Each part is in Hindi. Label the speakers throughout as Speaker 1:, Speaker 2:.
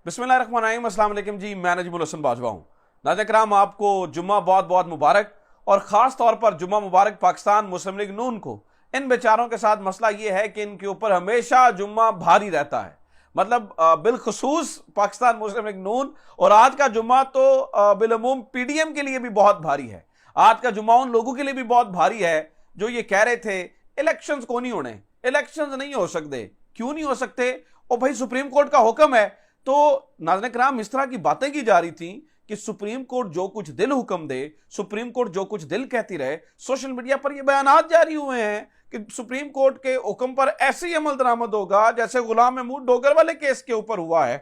Speaker 1: बिस्मिल्लाहिर्रहमानिर्रहीम, अस्सलाम वालेकुम जी। मैं नजीमुल हसन बाजवा हूँ। नाज़रीन कराम, आपको जुम्मा बहुत बहुत मुबारक। और ख़ास तौर पर जुम्मा मुबारक पाकिस्तान मुस्लिम लीग नून को। इन बेचारों के साथ मसला ये है कि इनके ऊपर हमेशा जुम्मा भारी रहता है। मतलब बिलखुसूस पाकिस्तान मुस्लिम लीग नून। और आज का जुम्मा तो बिलअमूम पीडीएम के लिए भी बहुत भारी है। आज का जुम्मा उन लोगों के लिए भी बहुत भारी है जो ये कह रहे थे इलेक्शंस को नहीं होने, इलेक्शंस नहीं हो सकते। क्यों नहीं हो सकते? और भाई सुप्रीम कोर्ट का हुक्म है। तो नाज़रीन कराम, इस तरह की बातें की जा रही थी कि सुप्रीम कोर्ट जो कुछ दिल हुक्म दे, सुप्रीम कोर्ट जो कुछ दिल कहती रहे। सोशल मीडिया पर यह बयानात जारी हुए हैं कि सुप्रीम कोर्ट के हुक्म पर ऐसे ही अमल दरामद होगा जैसे गुलाम महमूद डोगर वाले केस के ऊपर हुआ है।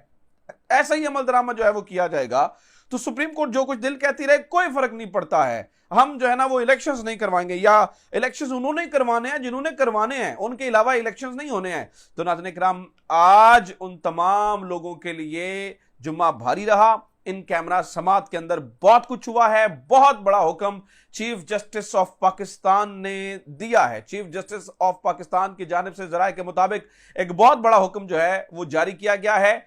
Speaker 1: ऐसा ही अमल दरामद जो है वो किया जाएगा। तो सुप्रीम कोर्ट जो कुछ दिल कहती रहे, कोई फर्क नहीं पड़ता है। हम जो है ना वो इलेक्शंस नहीं करवाएंगे, या इलेक्शंस उन्होंने करवाने हैं जिन्होंने करवाने हैं, उनके अलावा इलेक्शंस नहीं होने हैं। तो नाज़रीन किराम, आज उन तमाम लोगों के लिए जुम्मा भारी रहा। इन कैमरा समात के अंदर बहुत कुछ हुआ है। बहुत बड़ा हुक्म चीफ जस्टिस ऑफ पाकिस्तान ने दिया है। चीफ जस्टिस ऑफ पाकिस्तान की जानिब से जराये के मुताबिक एक बहुत बड़ा हुक्म जो है वो जारी किया गया है।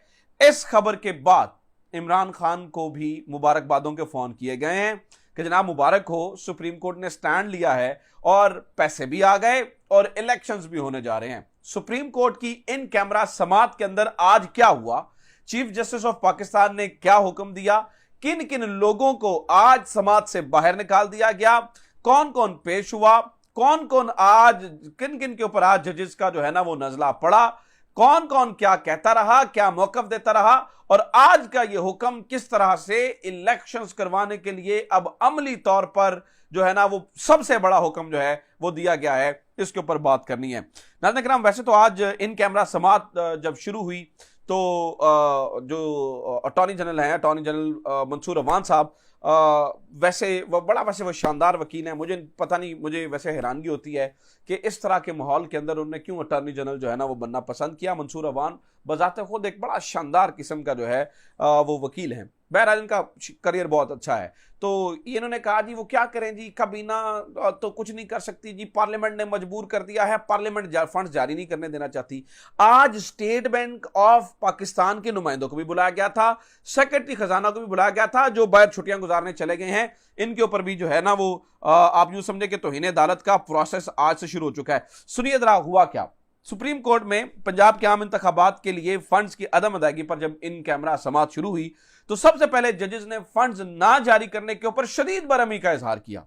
Speaker 1: इस खबर के बाद इमरान खान को भी मुबारकबादों के फोन किए गए हैं कि जनाब मुबारक हो, सुप्रीम कोर्ट ने स्टैंड लिया है और पैसे भी आ गए और इलेक्शंस भी होने जा रहे हैं। सुप्रीम कोर्ट की इन कैमरा समात के अंदर आज क्या हुआ, चीफ जस्टिस ऑफ पाकिस्तान ने क्या हुक्म दिया, किन किन लोगों को आज समात से बाहर निकाल दिया गया, कौन कौन पेश हुआ, कौन कौन आज किन किन के ऊपर आज जजेस का जो है ना वो नजला पड़ा, कौन कौन क्या कहता रहा, क्या मौकफ देता रहा, और आज का यह हुक्म किस तरह से इलेक्शंस करवाने के लिए अब अमली तौर पर जो है ना वो सबसे बड़ा हुक्म जो है वो दिया गया है, इसके ऊपर बात करनी है। नाज़रीन किराम, वैसे तो आज इन कैमरा समात जब शुरू हुई तो जो अटॉर्नी जनरल हैं, अटॉर्नी जनरल मंसूर अवान साहब, वैसे वो शानदार वकील हैं। मुझे पता नहीं, मुझे वैसे हैरानगी होती है कि इस तरह के माहौल के अंदर उन्होंने क्यों अटॉर्नी जनरल जो है ना वो बनना पसंद किया। मंसूर अवान बजाते खुद एक बड़ा शानदार किस्म का जो है वो वकील हैं। बहरहाल इनका करियर बहुत अच्छा है। तो इन्होंने कहा जी वो क्या करें जी, काबीना तो कुछ नहीं कर सकती जी, पार्लियामेंट ने मजबूर कर दिया है, पार्लियामेंट फंड जारी नहीं करने देना चाहती। आज स्टेट बैंक ऑफ पाकिस्तान के नुमाइंदों को भी बुलाया गया था, सेक्रेटरी खजाना को भी बुलाया गया था, जो बाहर छुट्टियां गुजारने चले गए हैं। इनके ऊपर भी जो है ना वो आप यूं समझे कि तौहीन अदालत का प्रोसेस आज से शुरू हो चुका है। सुनिए जरा हुआ क्या। सुप्रीम कोर्ट में पंजाब के आम इंतखाबात के लिए फंड्स की अदम अदायगी पर जब इन कैमरा समात शुरू हुई तो सबसे पहले जजेस ने फंड्स ना जारी करने के ऊपर शदीद बरहमी का इजहार किया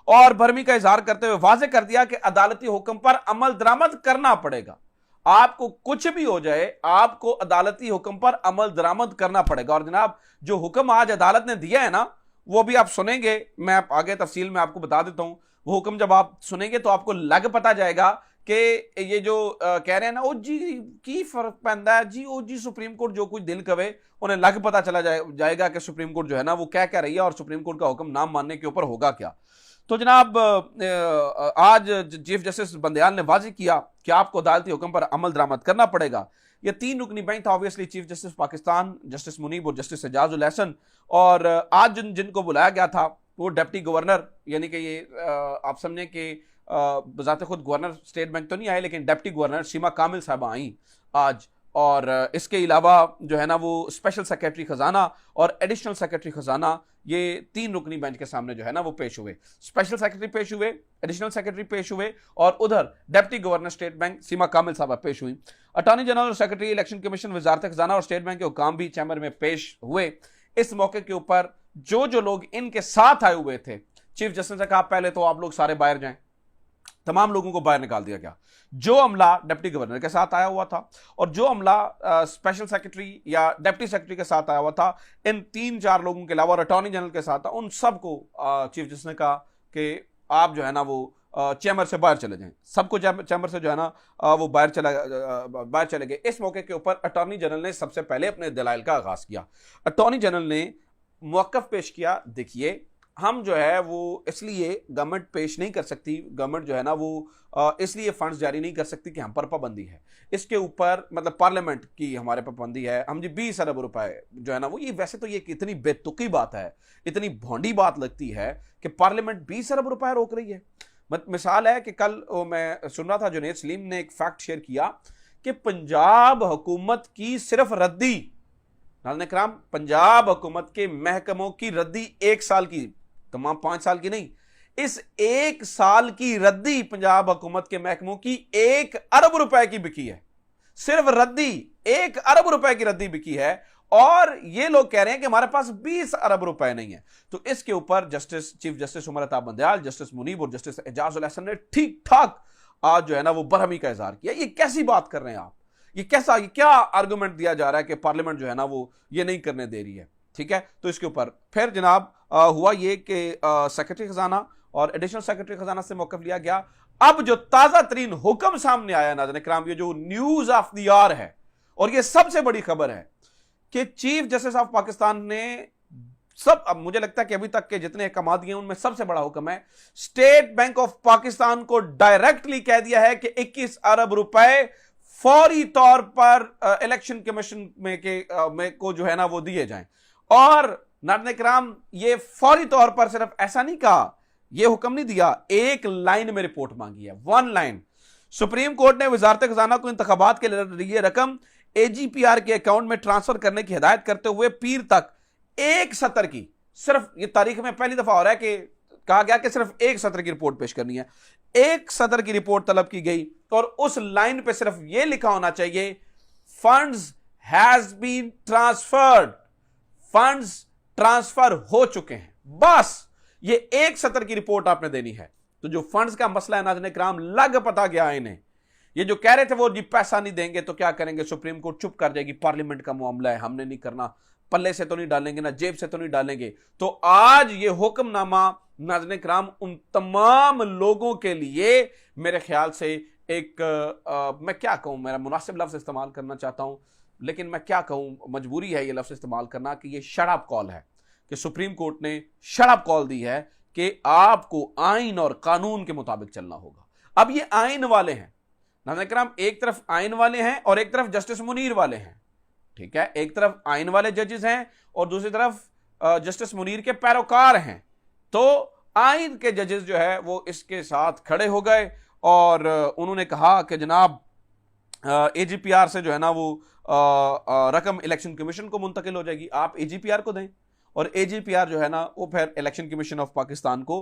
Speaker 1: और बरहमी का इजहार करते हुए वाजे कर दिया कि अदालती हुक्म पर अमल दरामद करना पड़ेगा। आपको कुछ भी हो जाए, आपको अदालती हुक्म पर अमल दरामद करना पड़ेगा। और जनाब जो हुक्म आज अदालत ने दिया है ना, वो भी आप सुनेंगे, मैं आगे तफसील में आपको बता देता हूं। वो हुक्म जब आप सुनेंगे तो आपको लग पता जाएगा कि ये जो कह रहे हैं ना ओ जी की फर्क पैंदा है जी, ओ जी सुप्रीम कोर्ट जो कुछ दिल कवे, उन्हें लग पता चला जाएगा कि सुप्रीम कोर्ट जो है ना वो क्या कह रही है और सुप्रीम कोर्ट का हुक्म ना मानने के ऊपर होगा क्या। तो जनाब आज चीफ जस्टिस बंदयाल ने वाज़ेह किया कि आपको अदालती हुक्म पर अमल दरामद करना पड़ेगा। ये तीन रुकनी बेंच था, obviously chief justice Pakistan, justice Munib और जस्टिस एजाजुल हसन। और आज जिनको बुलाया गया था वो डिप्टी गवर्नर, यानी कि ये आप समझें कि बजाते खुद गवर्नर स्टेट बैंक तो नहीं आए, लेकिन डिप्टी गवर्नर सीमा कामिल साहबा आई आज। और इसके अलावा जो है ना वो स्पेशल सेक्रेटरी खजाना और एडिशनल सेक्रेटरी खजाना, ये तीन रुकनी बेंच के सामने जो है ना वो पेश हुए। स्पेशल सेक्रेटरी पेश हुए, एडिशनल सेक्रेटरी पेश हुए और उधर डिप्टी गवर्नर स्टेट बैंक सीमा कामिल साहबा पेश हुई। अटॉर्नी जनरल और सेक्रेटरी इलेक्शन कमीशन, वजारत खजाना और स्टेट बैंक के हुकाम भी चैम्बर में पेश हुए। इस मौके के ऊपर जो लोग इनके साथ आए हुए थे, चीफ जस्टिस ने कहा पहले तो आप लोग सारे बाहर जाएं। तमाम लोगों को बाहर निकाल दिया गया। जो अमला डिप्टी गवर्नर के साथ आया हुआ था और जो अमला स्पेशल सेक्रेटरी या डिप्टी सेक्रेटरी के साथ आया हुआ था, इन तीन चार लोगों के अलावा और अटॉर्नी जनरल के साथ था, उन सबको चीफ जस्टिस ने कहा कि आप जो है ना वो चैम्बर से बाहर चले जाएं। सबको चैम्बर से जो है ना वो बाहर चले गए। इस मौके के ऊपर अटॉर्नी जनरल ने सबसे पहले अपने दलाइल का आगाज किया। अटॉर्नी जनरल ने मौकफ पेश किया, देखिए हम जो है वो इसलिए गवर्नमेंट पेश नहीं कर सकती, गवर्नमेंट जो है ना वो इसलिए फंड्स जारी नहीं कर सकती कि हम पर पाबंदी है इसके ऊपर, मतलब पार्लियामेंट की हमारे पर पाबंदी है। हम जी 20 अरब रुपए जो है ना वो, ये वैसे तो ये कितनी बेतुकी बात है, इतनी भोंडी बात लगती है कि पार्लियामेंट 20 अरब रुपए रोक रही है। मिसाल है कि कल मैं सुन रहा था जुनेद सलीम ने एक फैक्ट शेयर किया कि पंजाब हुकूमत की सिर्फ रद्दी, नाज़रीन इकराम, पंजाब हुकूमत के महकमों की रद्दी 1 साल की, तमाम 5 साल की नहीं, इस 1 साल की रद्दी पंजाब हुकूमत के महकमों की 1 अरब रुपए की बिकी है। सिर्फ रद्दी 1 अरब रुपए की रद्दी बिकी है, और ये लोग कह रहे हैं कि हमारे पास 20 अरब रुपए नहीं है। तो इसके ऊपर chief justice Umar Ata Bandial, justice Munib और जस्टिस एजाजुल अहसन ने ठीक ठाक आज जो है ना वो बरहमी का इजहार किया। ये कैसी बात कर रहे हैं आप? ये क्या आर्गुमेंट दिया जा रहा है कि पार्लियामेंट जो है ना वो ये नहीं करने दे रही है? ठीक है, तो इसके ऊपर फिर जनाब हुआ ये कि सेक्रेटरी खजाना और एडिशनल सेक्रेटरी खजाना से मौकफ लिया गया। अब जो ताजा तरीन हुक्म सामने आया नाज़रीन इकराम, ये जो न्यूज ऑफ द आवर है और ये सबसे बड़ी खबर है कि चीफ जस्टिस ऑफ पाकिस्तान ने अब मुझे लगता है कि अभी तक के जितने अहकाम दिए उनमें सबसे बड़ा हुक्म है, स्टेट बैंक ऑफ पाकिस्तान को डायरेक्टली कह दिया है कि 21 अरब रुपए फौरी तौर पर इलेक्शन कमीशन में को जो है ना वो दिए जाएं। और नाज़रीन इकराम, ये फौरी तौर पर सिर्फ ऐसा नहीं कहा, ये हुक्म नहीं दिया, 1 लाइन में रिपोर्ट मांगी है, 1 लाइन। सुप्रीम कोर्ट ने वजारत खजाना को इंतखाबात के लिए रकम एजीपीआर के अकाउंट में ट्रांसफर करने की हिदायत करते हुए पीर तक 1 सत्र की, सिर्फ ये तारीख में पहली दफा हो रहा है कि कहा गया कि सिर्फ 1 सत्र की रिपोर्ट पेश करनी है। 1 सत्र की रिपोर्ट तलब की गई और उस लाइन पे सिर्फ यह लिखा होना चाहिए, funds has been transferred, funds transfer हो चुके हैं। बस ये 1 सत्र की रिपोर्ट आपने देनी है। तो जो फंड्स का मसला है नाज़रीन इकराम, लग पता गया इन्हें। ये जो कह रहे थे वो जी पैसा नहीं देंगे तो क्या करेंगे, सुप्रीम कोर्ट चुप कर जाएगी, पार्लियामेंट का मामला है, हमने नहीं करना, पल्ले से तो नहीं डालेंगे ना जेब से तो नहीं डालेंगे। तो आज ये हुक्मनामा नाज़रीन इकराम उन तमाम लोगों के लिए मेरे ख्याल से एक मैं क्या कहूं, मेरा मुनासिब लफ्ज इस्तेमाल करना चाहता हूं लेकिन मैं क्या कहूं, मजबूरी है ये लफ्ज इस्तेमाल करना, कि ये शट अप कॉल है, कि सुप्रीम कोर्ट ने शट अप कॉल दी है कि आपको आइन और कानून के मुताबिक चलना होगा। अब ये आइन वाले हैं नाज़रीन इकराम, एक तरफ आइन वाले हैं और एक तरफ जस्टिस मुनीर वाले हैं। ठीक है, एक तरफ आइन वाले जजेस हैं और दूसरी तरफ जस्टिस मुनीर के पैरोकार हैं। तो आइन के जजेस जो है वो इसके साथ खड़े हो गए और उन्होंने कहा कि जनाब एजीपीआर से जो है ना वो रकम इलेक्शन कमीशन को मुंतकिल हो जाएगी, आप एजीपीआर को दें और एजीपीआर जो है ना वो फिर इलेक्शन कमीशन ऑफ पाकिस्तान को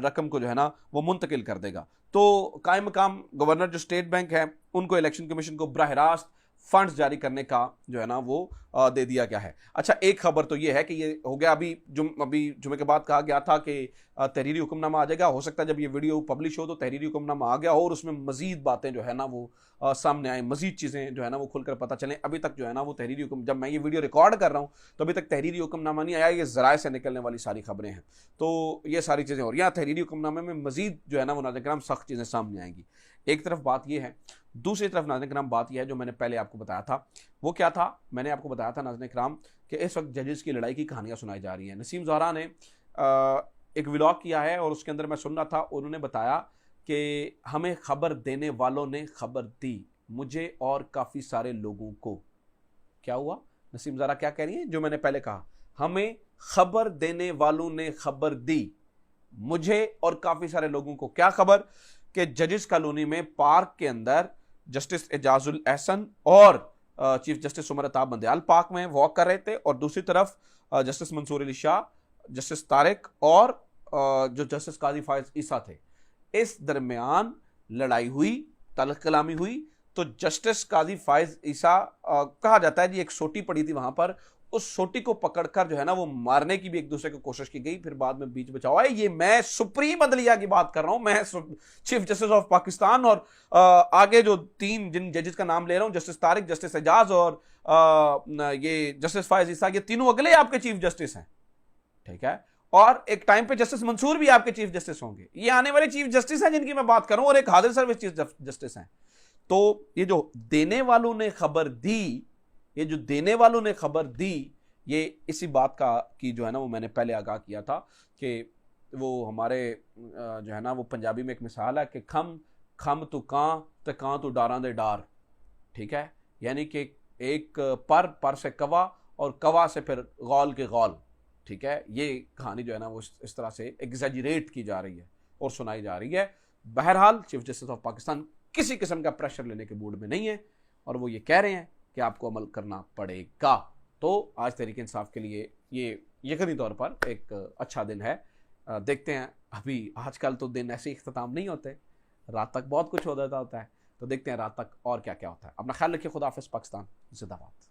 Speaker 1: रकम को जो है ना वो मुंतकिल कर देगा। तो कायम मकाम गवर्नर जो स्टेट बैंक है उनको इलेक्शन कमीशन को बराह रास्त फंड्स जारी करने का जो है ना वो दे दिया गया है। अच्छा, एक खबर तो ये है कि ये हो गया, अभी जुमे के बाद कहा गया था कि तहरीरी हुक्मनामा आ जाएगा। हो सकता है जब ये वीडियो पब्लिश हो तो तहरीरी हुक्मनामा आ गया और उसमें मजीद बातें जो है ना वो सामने आए, मजीद चीज़ें जो है ना वो खुलकर पता चलें। अभी तक जो है ना वो तहरीरी हुक्म, जब मैं ये वीडियो रिकॉर्ड कर रहा हूँ तो अभी तक तहरीरी हुक्मनामा नहीं आया, ये ज़राए से निकलने वाली सारी खबरें हैं। तो ये सारी चीज़ें हो रही हैं, तहरीरी हुक्मनामे में मजीद जो है ना वो नाज़रीन किराम सख्त चीज़ें सामने आएंगी। एक तरफ बात ये है, दूसरी तरफ नाज़रीन किराम बात यह है जो मैंने पहले आपको बताया था। वो क्या था? मैंने आपको बताया था नाज़रीन किराम कि इस वक्त जजेस की लड़ाई की कहानियां सुनाई जा रही हैं। नसीम ज़हरा ने एक व्लॉग किया है और उसके अंदर मैं सुन रहा था, उन्होंने बताया कि हमें खबर देने वालों ने खबर दी, मुझे और काफ़ी सारे लोगों को। क्या हुआ? नसीम ज़हरा क्या कह रही है? जो मैंने पहले कहा, हमें खबर देने वालों ने खबर दी, मुझे और काफ़ी सारे लोगों को। क्या खबर? कि जजेस कॉलोनी में पार्क के अंदर जस्टिस एजाजुल एहसन और chief justice Umar Ata Bandial park में वॉक कर रहे थे और दूसरी तरफ जस्टिस मंसूर अली शाह, जस्टिस तारिक और जो जस्टिस काजी फायज ईसा थे। इस दरमियान लड़ाई हुई, तल्ख कलामी हुई। तो जस्टिस काजी फायज ईसा कहा जाता है जी, एक सोटी पड़ी थी वहां पर, उस सोटी को पकड़कर जो है ना वो मारने की भी एक दूसरे को कोशिश की गई, फिर बाद में बीच बचाव आए। ये मैं सुप्रीम अदलिया की बात कर रहा हूं, मैं चीफ जस्टिस ऑफ पाकिस्तान और आगे जो 3 जिन जजेस का नाम ले रहा हूं, जस्टिस तारिक, जस्टिस एजाज और ये जस्टिस फायज ईसा, ये तीनों अगले आपके चीफ जस्टिस हैं। ठीक है, और एक टाइम पे जस्टिस मंसूर भी आपके चीफ जस्टिस होंगे। ये आने वाले चीफ जस्टिस हैं जिनकी मैं बात कर रहा हूं और एक हाजिर सर्विस चीफ जस्टिस हैं। तो ये जो देने वालों ने खबर दी, ये जो देने वालों ने खबर दी, ये इसी बात का की जो है ना वो मैंने पहले आगाह किया था कि वो हमारे जो है ना वो पंजाबी में एक मिसाल है कि खम तू कां तू डारां दे डार। ठीक है, यानी कि एक पर से कवा और कवा से फिर गौल के गौल। ठीक है, ये कहानी जो है ना वो इस तरह से एग्जैजरेट की जा रही है और सुनाई जा रही है। बहरहाल चीफ जस्टिस ऑफ पाकिस्तान किसी किस्म का प्रेशर लेने के मूड में नहीं है और वो ये कह रहे हैं कि आपको अमल करना पड़ेगा। तो आज तहरीक इंसाफ के लिए ये यकीनी तौर पर एक अच्छा दिन है। देखते हैं, अभी आजकल तो दिन ऐसे इख्तिताम नहीं होते, रात तक बहुत कुछ हो जाता होता है, तो देखते हैं रात तक और क्या क्या होता है। अपना ख्याल रखिए। खुदा हाफिज़। पाकिस्तान जिंदाबाद।